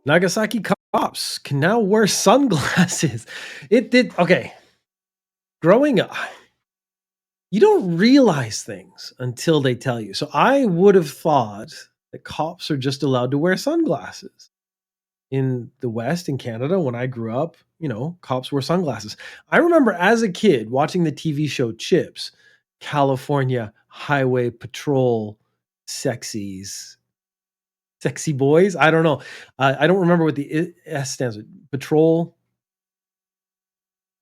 Nagasaki cops can now wear sunglasses. It did okay. Growing up, you don't realize things until they tell you. So I would have thought that cops are just allowed to wear sunglasses. In the West, in Canada, when I grew up, cops wore sunglasses. I remember as a kid watching the TV show Chips, California Highway Patrol sexies, sexy boys. I don't know. I don't remember what the S stands for. Patrol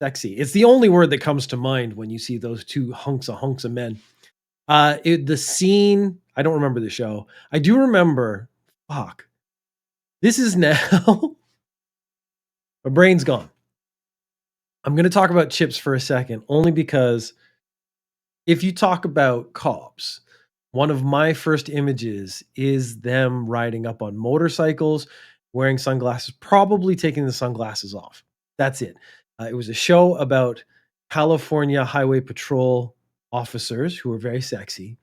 sexy. It's the only word that comes to mind when you see those two hunks of men. The scene. I don't remember the show. I do remember. Fuck. This is now. My brain's gone. I'm going to talk about Chips for a second, only because if you talk about cops, one of my first images is them riding up on motorcycles, wearing sunglasses, probably taking the sunglasses off. That's it. It was a show about California Highway Patrol officers who were very sexy.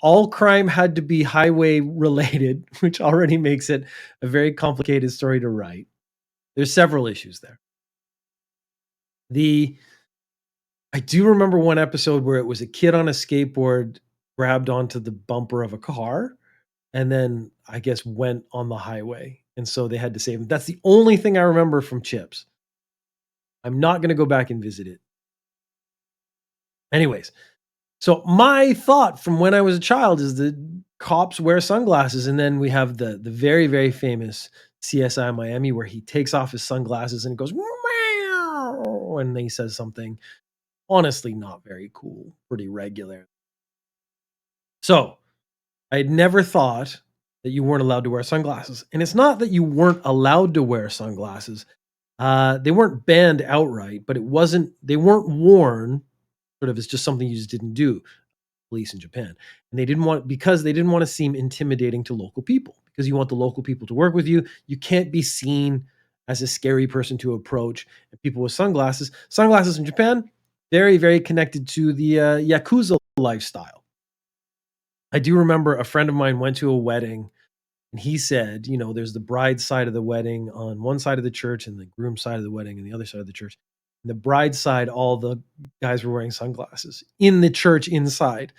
All crime had to be highway related, which already makes it a very complicated story to write. There's several issues there. The I do remember one episode where it was a kid on a skateboard grabbed onto the bumper of a car and then I guess went on the highway. And so they had to save him. That's the only thing I remember from Chips. I'm not going to go back and visit it. Anyways, so my thought from when I was a child is that cops wear sunglasses. And then we have the very, very famous CSI Miami where he takes off his sunglasses and it goes, "Meow," and then he says something honestly not very cool, pretty regular. So I had never thought that you weren't allowed to wear sunglasses. And it's not that you weren't allowed to wear sunglasses. They weren't banned outright, but they weren't worn sort of as just something you just didn't do, police in Japan. And because they didn't want to seem intimidating to local people, because you want the local people to work with you. You can't be seen as a scary person to approach. And people with sunglasses in Japan, very, very connected to the Yakuza lifestyle. I do remember a friend of mine went to a wedding and he said, there's the bride's side of the wedding on one side of the church and the groom's side of the wedding on the other side of the church. And the bride's side, all the guys were wearing sunglasses in the church inside.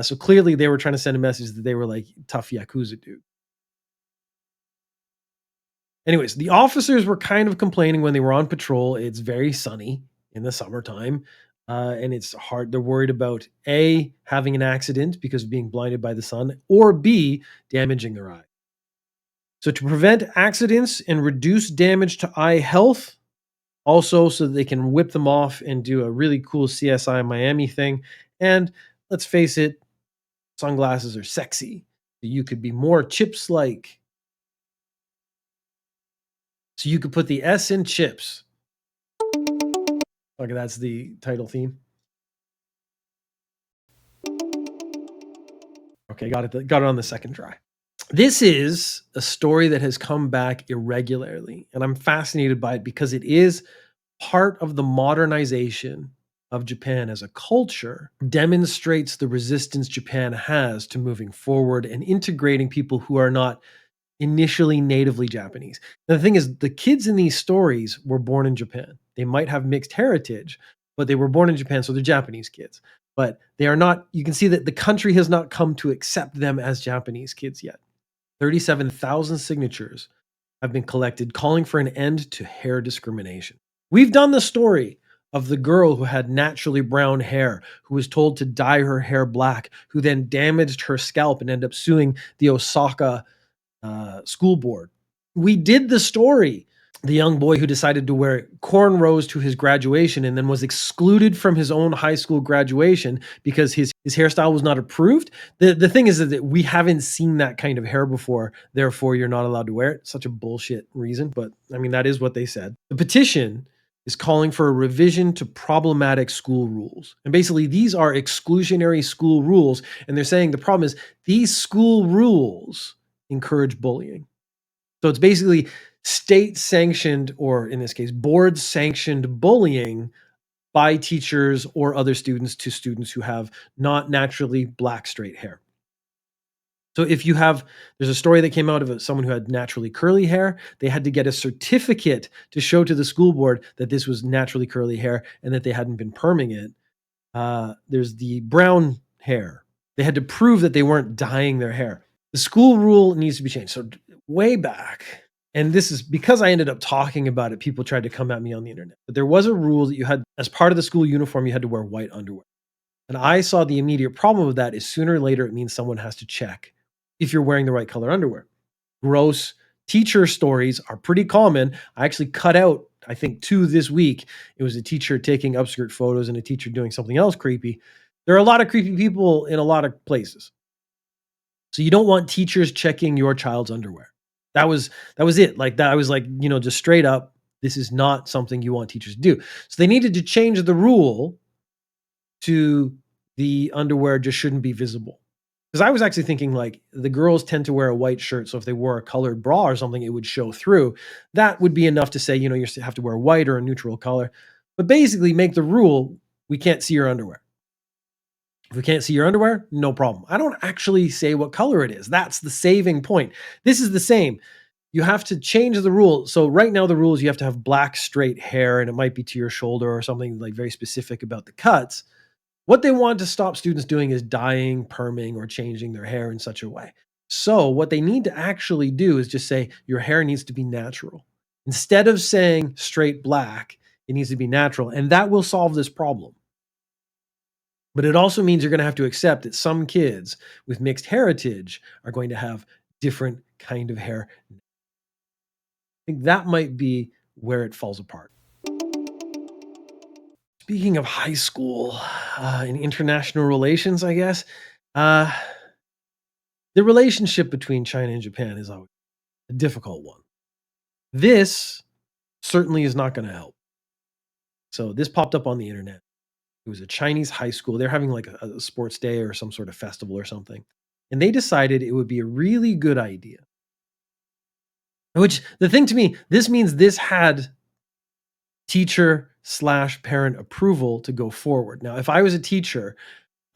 So clearly they were trying to send a message that they were like tough Yakuza dude. Anyways, the officers were kind of complaining when they were on patrol. It's very sunny in the summertime. And it's hard. They're worried about A, having an accident because of being blinded by the sun, or B, damaging their eye. So to prevent accidents and reduce damage to eye health, also so that they can whip them off and do a really cool CSI Miami thing. And let's face it, sunglasses are sexy. You could be more Chips like. So you could put the S in Chips. Okay, that's the title theme. Okay, got it on the second try. This is a story that has come back irregularly, and I'm fascinated by it because it is part of the modernization of Japan as a culture, demonstrates the resistance Japan has to moving forward and integrating people who are not initially natively Japanese. Now, the thing is, the kids in these stories were born in Japan. They might have mixed heritage, but they were born in Japan, so they're Japanese kids. But they are not, you can see that the country has not come to accept them as Japanese kids yet. 37,000 signatures have been collected calling for an end to hair discrimination. We've done the story of the girl who had naturally brown hair, who was told to dye her hair black, who then damaged her scalp and ended up suing the Osaka school board. We did the story. The young boy who decided to wear cornrows to his graduation and then was excluded from his own high school graduation because his hairstyle was not approved. The thing is that we haven't seen that kind of hair before, therefore you're not allowed to wear it. Such a bullshit reason, but I mean, that is what they said. The petition is calling for a revision to problematic school rules. And basically, these are exclusionary school rules. And they're saying the problem is these school rules encourage bullying. So it's basically state sanctioned, or in this case, board sanctioned bullying by teachers or other students to students who have not naturally black straight hair. So if you have there's a story that came out of someone who had naturally curly hair. They had to get a certificate to show to the school board that this was naturally curly hair and that they hadn't been perming it. There's the brown hair. They had to prove that they weren't dyeing their hair. The school rule needs to be changed. So way back, and this is because I ended up talking about it, people tried to come at me on the internet. But there was a rule that you had, as part of the school uniform, you had to wear white underwear. And I saw the immediate problem with that is sooner or later it means someone has to check if you're wearing the right color underwear. Gross teacher stories are pretty common. I actually cut out, I think, 2 this week. It was a teacher taking upskirt photos and a teacher doing something else creepy. There are a lot of creepy people in a lot of places. So you don't want teachers checking your child's underwear. That was it. Like that I was like, just straight up, this is not something you want teachers to do. So they needed to change the rule to the underwear just shouldn't be visible. Because I was actually thinking like the girls tend to wear a white shirt, so if they wore a colored bra or something, it would show through. That would be enough to say, you have to wear white or a neutral color. But basically, make the rule we can't see your underwear. If we can't see your underwear, no problem. I don't actually say what color it is. That's the saving point. This is the same. You have to change the rule. So right now the rule is you have to have black straight hair and it might be to your shoulder or something like very specific about the cuts. What they want to stop students doing is dyeing, perming, or changing their hair in such a way. So what they need to actually do is just say your hair needs to be natural. Instead of saying straight black, it needs to be natural. And that will solve this problem. But it also means you're going to have to accept that some kids with mixed heritage are going to have different kind of hair. I think that might be where it falls apart. Speaking of high school and international relations, I guess, uh, the relationship between China and Japan is always a difficult one. This certainly is not going to help. So this popped up on the internet. It was a Chinese high school. They're having like a sports day or some sort of festival or something. And they decided it would be a really good idea. Which the thing to me, this means this had teacher slash parent approval to go forward. Now, if I was a teacher,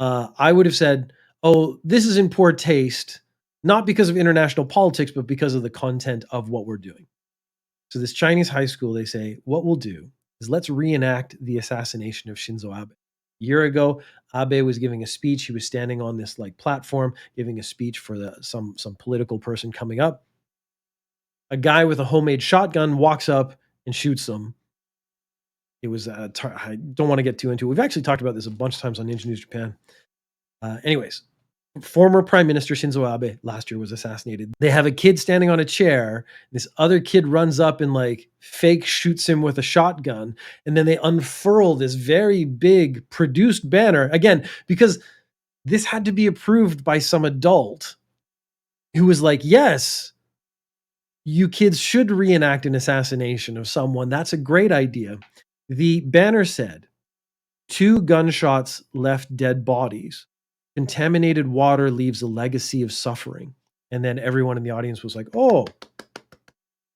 I would have said, "Oh, this is in poor taste, not because of international politics, but because of the content of what we're doing." So, this Chinese high school, they say, "What we'll do is let's reenact the assassination of Shinzo Abe." A year ago, Abe was giving a speech. He was standing on this like platform, giving a speech for some political person coming up. A guy with a homemade shotgun walks up and shoots him. It was I don't want to get too into it. We've actually talked about this a bunch of times on Ninja News Japan. Anyways, former Prime Minister Shinzo Abe last year was assassinated. They have a kid standing on a chair. This other kid runs up and like fake shoots him with a shotgun. And then they unfurl this very big produced banner again, because this had to be approved by some adult who was like, yes, you kids should reenact an assassination of someone. That's a great idea. The banner said, 2 gunshots left dead bodies. Contaminated water leaves a legacy of suffering. And then everyone in the audience was like, oh,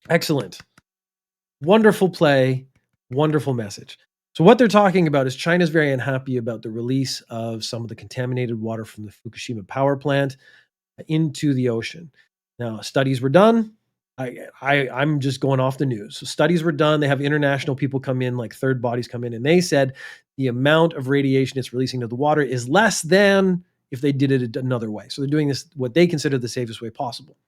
excellent. Wonderful play. Wonderful message. So, what they're talking about is China's very unhappy about the release of some of the contaminated water from the Fukushima power plant into the ocean. Now, studies were done. I'm just going off the news. So studies were done. They have international people come in, like third bodies come in, and they said the amount of radiation it's releasing to the water is less than if they did it another way. So they're doing this what they consider the safest way possible.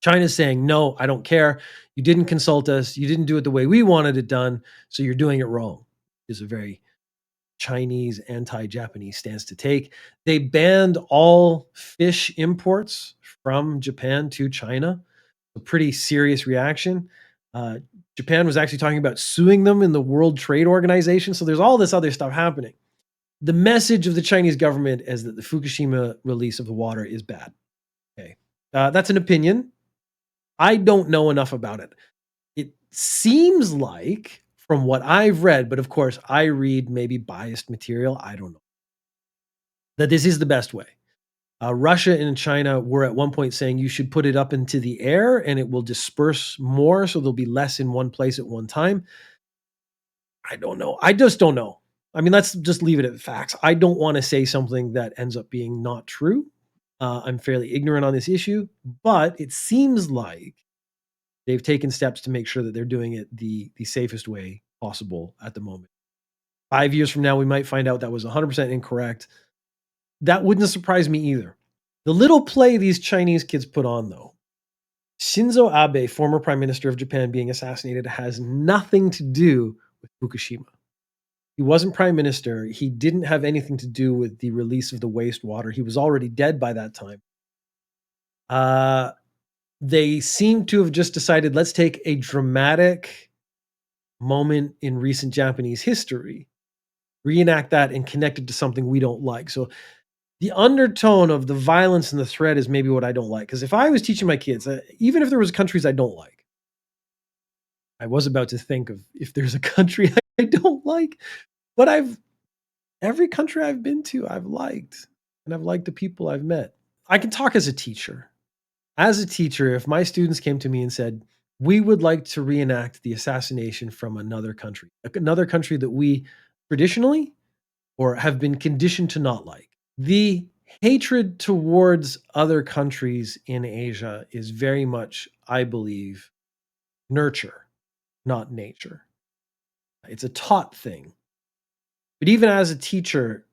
China's saying, no, I don't care. You didn't consult us. You didn't do it the way we wanted it done. So you're doing it wrong. Is a very Chinese anti-Japanese stance to take. They banned all fish imports from Japan to China. A pretty serious reaction. Uh, Japan was actually talking about suing them in the World Trade Organization. So there's all this other stuff happening. The message of the Chinese government is that the Fukushima release of the water is bad. Okay. That's an opinion. I don't know enough about it. It seems like, from what I've read, but of course I read maybe biased material, I don't know, that this is the best way. Russia and China were at one point saying you should put it up into the air and it will disperse more, so there'll be less in one place at one time. I don't know. I just don't know. I mean, let's just leave it at facts. I don't want to say something that ends up being not true. I'm fairly ignorant on this issue, but it seems like they've taken steps to make sure that they're doing it the safest way possible at the moment. 5 years from now, we might find out that was 100% incorrect. That wouldn't surprise me either. The little play these Chinese kids put on, though, Shinzo Abe, former prime minister of Japan, being assassinated has nothing to do with Fukushima. He wasn't prime minister. He didn't have anything to do with the release of the wastewater. He was already dead by that time. Uh, they seem to have just decided, let's take a dramatic moment in recent Japanese history, reenact that, and connect it to something we don't like. So the undertone of the violence and the threat is maybe what I don't like. Because if I was teaching my kids, even if there was countries I don't like, I was about to think of if there's a country I don't like, but every country I've been to, I've liked, and I've liked the people I've met. I can talk as a teacher. As a teacher, if my students came to me and said, we would like to reenact the assassination from another country that we traditionally or have been conditioned to not like. The hatred towards other countries in Asia is very much, I believe, nurture, not nature. It's a taught thing. But even as a teacher,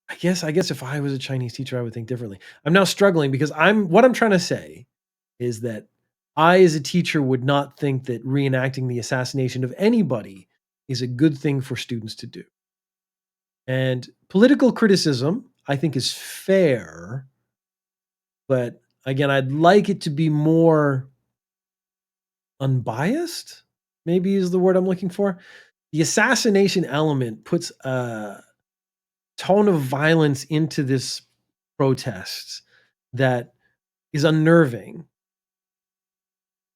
I guess if I was a Chinese teacher, I would think differently. I'm now struggling because what I'm trying to say is that I, as a teacher, would not think that reenacting the assassination of anybody is a good thing for students to do. And political criticism, I think, is fair, but again, I'd like it to be more unbiased, maybe is the word I'm looking for. The assassination element puts a tone of violence into this protest that is unnerving,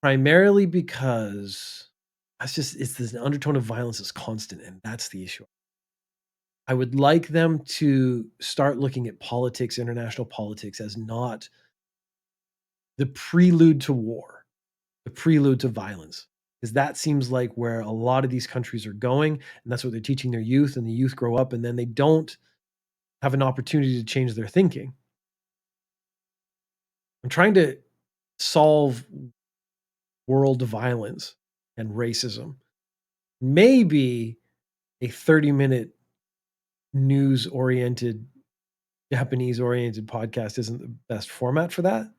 primarily because it's this undertone of violence is constant, and that's the issue. I would like them to start looking at politics, international politics, as not the prelude to war, the prelude to violence. Because that seems like where a lot of these countries are going, and that's what they're teaching their youth, and the youth grow up and then they don't have an opportunity to change their thinking. I'm trying to solve world violence and racism. Maybe a 30-minute news oriented, Japanese oriented podcast isn't the best format for that.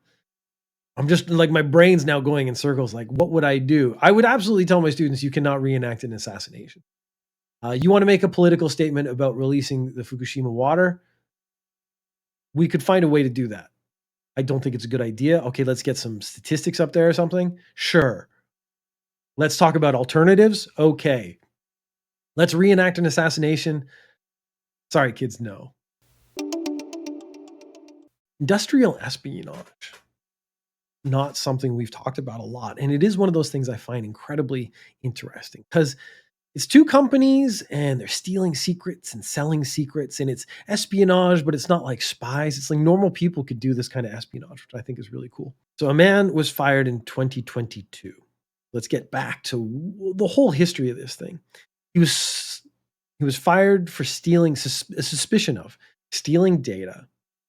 I'm just like, my brain's now going in circles. Like, what would I do? I would absolutely tell my students, you cannot reenact an assassination. You want to make a political statement about releasing the Fukushima water? We could find a way to do that. I don't think it's a good idea. Okay, let's get some statistics up there or something. Sure. Let's talk about alternatives. Okay. Let's reenact an assassination. Sorry, kids, no. Industrial espionage, not something we've talked about a lot. And it is one of those things I find incredibly interesting because it's two companies and they're stealing secrets and selling secrets, and it's espionage, but it's not like spies. It's like normal people could do this kind of espionage, which I think is really cool. So a man was fired in 2022. Let's get back to the whole history of this thing. He was fired for stealing a suspicion of stealing data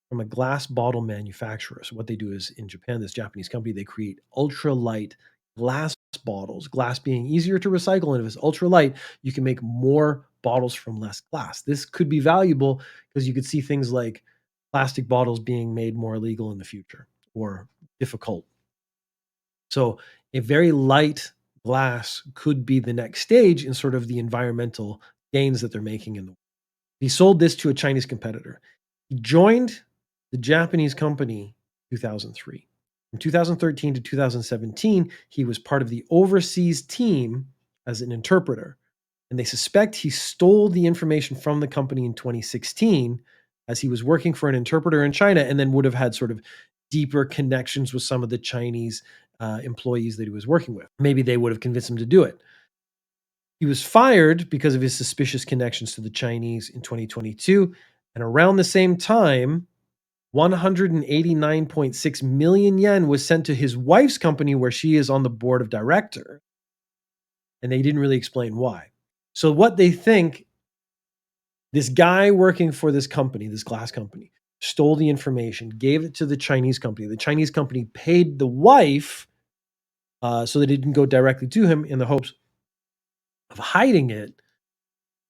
from a glass bottle manufacturer. So what they do is, in Japan, this Japanese company, they create ultralight glass bottles, glass being easier to recycle. And if it's ultralight, you can make more bottles from less glass. This could be valuable because you could see things like plastic bottles being made more illegal in the future or difficult. So a very light glass could be the next stage in sort of the environmental gains that they're making in the world. He sold this to a Chinese competitor. He joined the Japanese company in 2003. From 2013 to 2017, he was part of the overseas team as an interpreter. And they suspect he stole the information from the company in 2016 as he was working for an interpreter in China, and then would have had sort of deeper connections with some of the Chinese employees that he was working with. Maybe they would have convinced him to do it. He was fired because of his suspicious connections to the Chinese in 2022. And around the same time, 189.6 million yen was sent to his wife's company where she is on the board of director. And they didn't really explain why. So what they think This guy working for this company, this glass company, stole the information, gave it to the Chinese company. The Chinese company paid the wife so that it didn't go directly to him in the hopes of hiding it.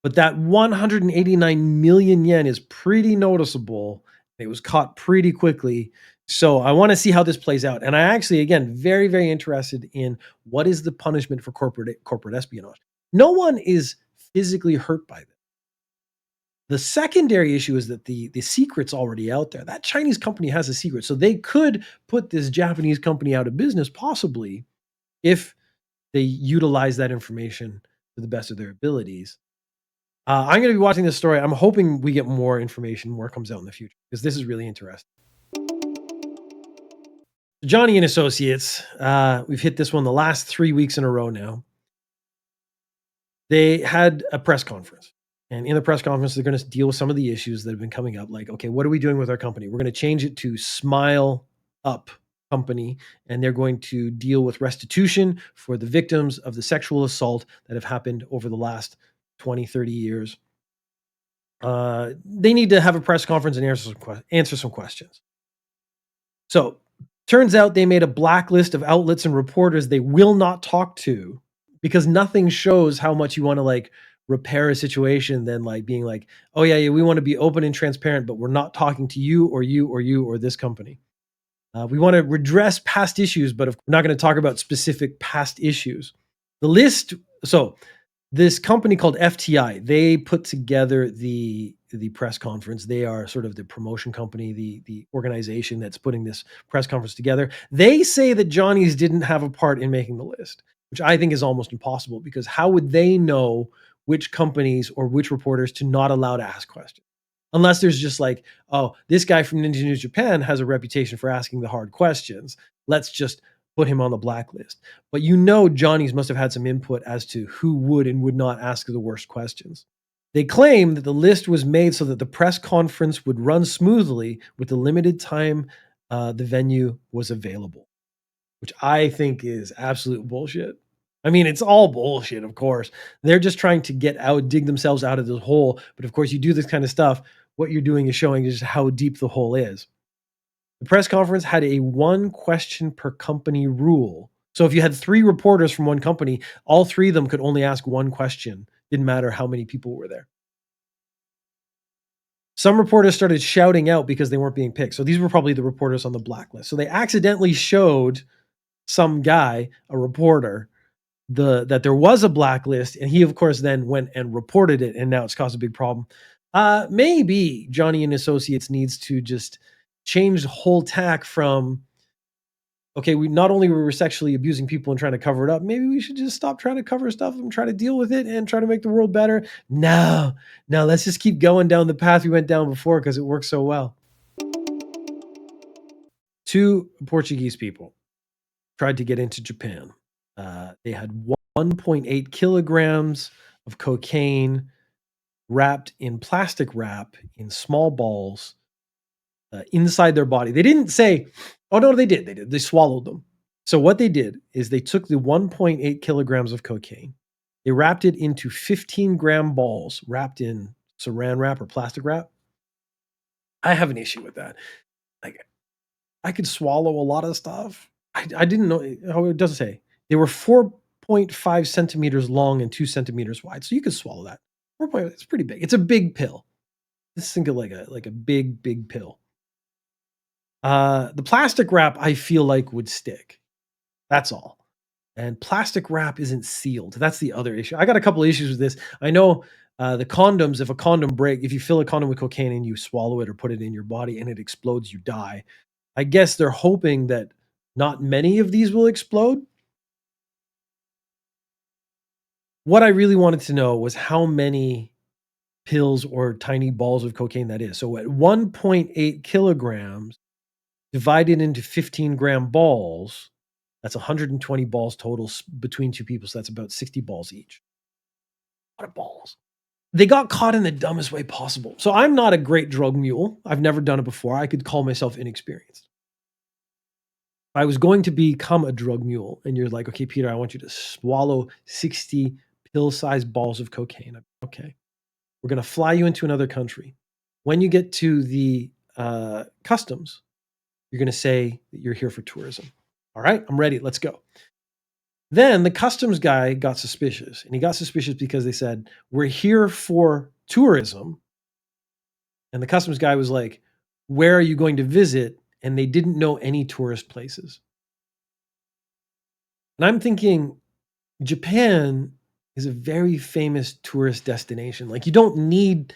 But that 189 million yen is pretty noticeable. It was caught pretty quickly. So I want to see how this plays out. And I actually, again, very, very interested in what is the punishment for corporate espionage. No one is physically hurt by this. The secondary issue is that the secret's already out there. That Chinese company has a secret. So they could put this Japanese company out of business, possibly, if they utilize that information to the best of their abilities. I'm going to be watching this story. I'm hoping we get more information, more comes out in the future, because this is really interesting. Johnny and Associates, we've hit this one the last 3 weeks in a row now. They had a press conference. And in the press conference, they're going to deal with some of the issues that have been coming up. Like, okay, what are we doing with our company? We're going to change it to Smile Up Company, and they're going to deal with restitution for the victims of the sexual assault that have happened over the last 20, 30 years. They need to have a press conference and answer some questions. So, turns out they made a blacklist of outlets and reporters they will not talk to, because nothing shows how much you want to like repair a situation than like being like, oh yeah, we want to be open and transparent, but we're not talking to you or you or you or this company. We want to redress past issues, but we're not going to talk about specific past issues. The list. So this company called FTI, they put together the press conference. They are sort of the promotion company, the organization that's putting this press conference together. They say that Johnny's didn't have a part in making the list, which I think is almost impossible, because how would they know which companies or which reporters to not allow to ask questions? Unless there's just like, oh, this guy from Ninja News Japan has a reputation for asking the hard questions. Let's just put him on the blacklist. But Johnny's must have had some input as to who would and would not ask the worst questions. They claim that the list was made so that the press conference would run smoothly with the limited time the venue was available, which I think is absolute bullshit. I mean, it's all bullshit, of course. They're just trying to dig themselves out of this hole. But of course, you do this kind of stuff, what you're doing is showing just how deep the hole is. The press conference had a one question per company rule. So if you had 3 reporters from one company, all 3 of them could only ask one question. Didn't matter how many people were there. Some reporters started shouting out because they weren't being picked. So these were probably the reporters on the blacklist. So they accidentally showed some guy, a reporter, that there was a blacklist, and he of course then went and reported it, and now it's caused a big problem. Maybe Johnny and Associates needs to just change the whole tack from, okay, we not only were sexually abusing people and trying to cover it up, maybe we should just stop trying to cover stuff and try to deal with it and try to make the world better. No, let's just keep going down the path we went down before because it worked so well. 2 Portuguese people tried to get into Japan. They had 1.8 kilograms of cocaine wrapped in plastic wrap in small balls inside their body. They didn't say, oh, no, they did. They did. They swallowed them. So what they did is they took the 1.8 kilograms of cocaine, they wrapped it into 15-gram balls wrapped in saran wrap or plastic wrap. I have an issue with that. Like, I could swallow a lot of stuff. I didn't know. Oh, it doesn't say. They were 4.5 centimeters long and 2 centimeters wide. So you could swallow that. 4. It's pretty big. It's a big pill. Just think of like a big pill. The plastic wrap I feel like would stick. That's all. And plastic wrap isn't sealed. That's the other issue. I got a couple of issues with this. I know the condoms, if you fill a condom with cocaine and you swallow it or put it in your body and it explodes, you die. I guess they're hoping that not many of these will explode. What I really wanted to know was how many pills or tiny balls of cocaine that is. So at 1.8 kilograms divided into 15-gram balls, that's 120 balls total between 2 people. So that's about 60 balls each. A lot of balls. They got caught in the dumbest way possible. So I'm not a great drug mule. I've never done it before. I could call myself inexperienced. If I was going to become a drug mule and you're like, okay, Peter, I want you to swallow 60 pill-sized balls of cocaine. Okay. We're going to fly you into another country. When you get to the customs, you're going to say that you're here for tourism. All right, I'm ready. Let's go. Then the customs guy got suspicious, and he got suspicious because they said, "We're here for tourism." And the customs guy was like, "Where are you going to visit?" And they didn't know any tourist places. And I'm thinking, Japan is a very famous tourist destination. Like, you don't need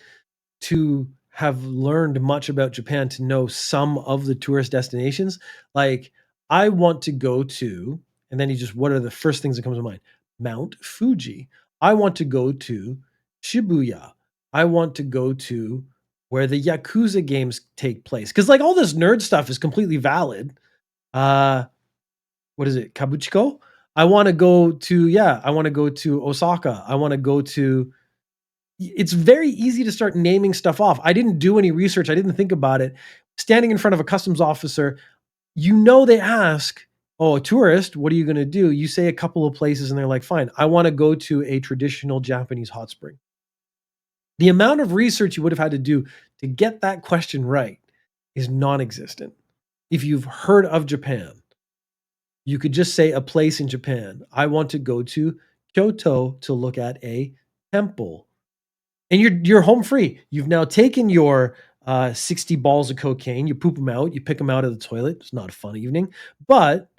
to have learned much about Japan to know some of the tourist destinations. Like, I want to go to, and then you just, what are the first things that comes to mind? Mount Fuji. I want to go to Shibuya. I want to go to where the Yakuza games take place. Because like all this nerd stuff is completely valid. Uh, what is it? Kabuchiko? I want to go to, yeah, I want to go to Osaka. I want to go to, it's very easy to start naming stuff off. I didn't do any research. I didn't think about it. Standing in front of a customs officer, they ask, "Oh, a tourist, what are you going to do?" You say a couple of places and they're like, "Fine, I want to go to a traditional Japanese hot spring." The amount of research you would have had to do to get that question right is non-existent. If you've heard of Japan, you could just say a place in Japan. I want to go to Kyoto to look at a temple. And you're home free. You've now taken your 60 balls of cocaine, you poop them out, you pick them out of the toilet. It's not a fun evening, but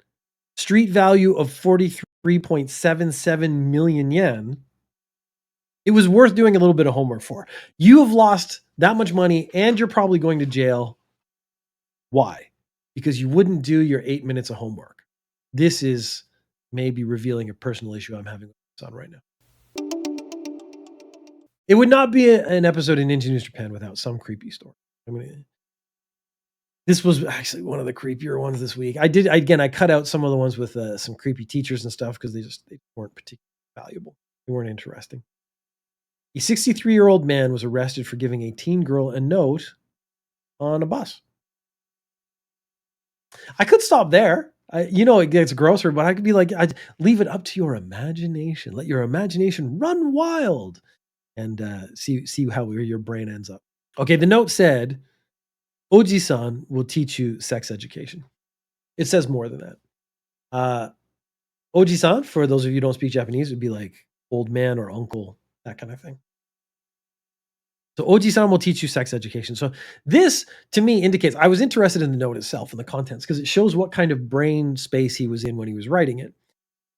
street value of 43.77 million yen, it was worth doing a little bit of homework for. You have lost that much money and you're probably going to jail. Why? Because you wouldn't do your 8 minutes of homework. This is maybe revealing a personal issue I'm having with my son right now. It would not be an episode in Ninja News Japan without some creepy story. I mean, this was actually one of the creepier ones this week. I cut out some of the ones with some creepy teachers and stuff because they weren't particularly valuable. They weren't interesting. A 63-year-old man was arrested for giving a teen girl a note on a bus. I could stop there. It gets grosser, but I could be like, I'd leave it up to your imagination. Let your imagination run wild and see where your brain ends up. Okay, the note said, "Oji-san will teach you sex education." It says more than that. Oji-san, for those of you who don't speak Japanese, would be like old man or uncle, that kind of thing. So Oji-san will teach you sex education. So this, to me, indicates I was interested in the note itself and the contents because it shows what kind of brain space he was in when he was writing it.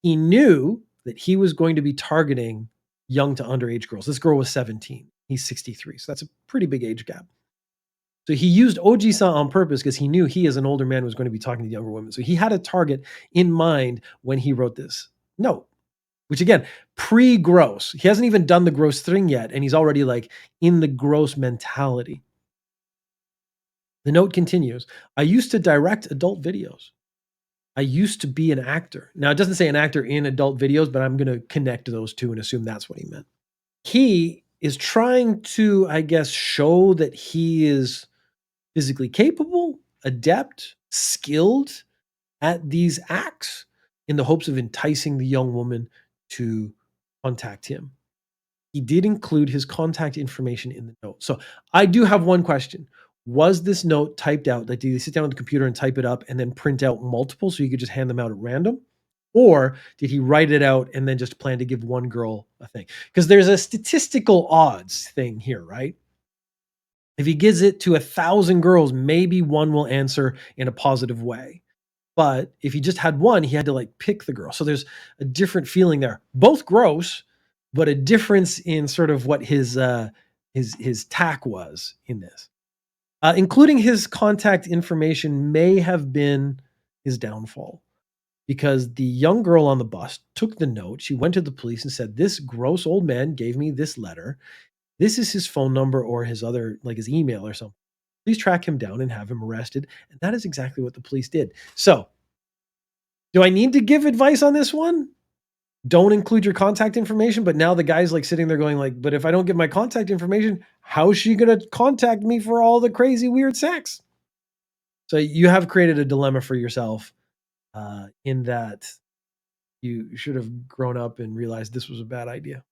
He knew that he was going to be targeting young to underage girls. This girl was 17. He's 63. So that's a pretty big age gap. So he used Oji-san on purpose because he knew he, as an older man, was going to be talking to younger women. So he had a target in mind when he wrote this note, which again, pre-gross. He hasn't even done the gross thing yet, and he's already like in the gross mentality. The note continues, "I used to direct adult videos. I used to be an actor." Now, it doesn't say an actor in adult videos, but I'm going to connect those two and assume that's what he meant. He is trying to, I guess, show that he is physically capable, adept, skilled at these acts in the hopes of enticing the young woman to contact him. He did include his contact information in the note. So I do have one question. Was this note typed out? Like, did he sit down on the computer and type it up and then print out multiple so you could just hand them out at random? Or did he write it out and then just plan to give one girl a thing? Because there's a statistical odds thing here, right? If he gives it to 1,000 girls, maybe one will answer in a positive way. But if he just had one, he had to like pick the girl. So there's a different feeling there. Both gross, but a difference in sort of what his tack was in this. Including his contact information may have been his downfall because the young girl on the bus took the note. She went to the police and said, "This gross old man gave me this letter. This is his phone number or his other, like his email or something. Please track him down and have him arrested." And that is exactly what the police did. So, do I need to give advice on this one? Don't include your contact information. But now the guy's like sitting there going like, but if I don't give my contact information, how is she going to contact me for all the crazy weird sex? So you have created a dilemma for yourself in that you should have grown up and realized this was a bad idea.